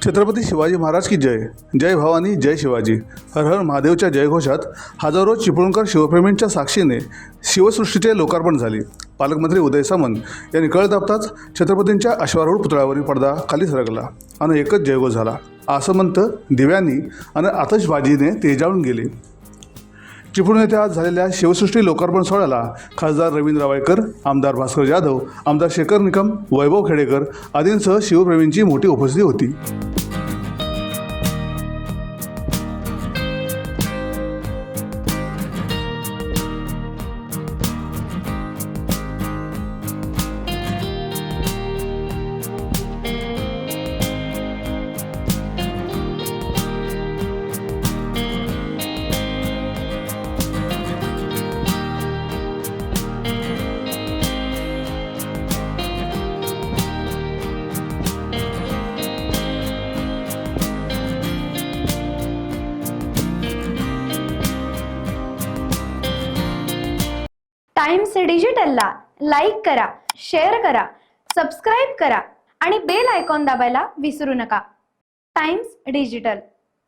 छत्रपती शिवाजी महाराज की जय. जय भवानी जय शिवाजी. हर हर महादेवच्या जयघोषात हजारो चिपळूणकर शिवप्रेमींच्या साक्षीने शिवसृष्टीचे लोकार्पण झाले. पालकमंत्री उदय सामंत यांनी कळ दाबताच छत्रपतींच्या अश्वारूढ पुतळ्यावरील पडदा खाली सरकला आणि एकच जयघोष झाला. आसमंत दिव्यांनी आणि आतषबाजीने तेजाळून गेले. चिपळूण येथे आज झालेल्या शिवसृष्टी लोकार्पण सोहळ्याला खासदार रवींद्र रावळकर, आमदार भास्कर जाधव, आमदार शेखर निकम, वैभव खेडेकर आदींसह शिवप्रेमींची मोठी उपस्थिती होती. टाइम्स डिजिटलला लाईक करा, शेअर करा, सबस्क्राईब करा आणि बेल आयकॉन दाबायला विसरू नका. Times digital.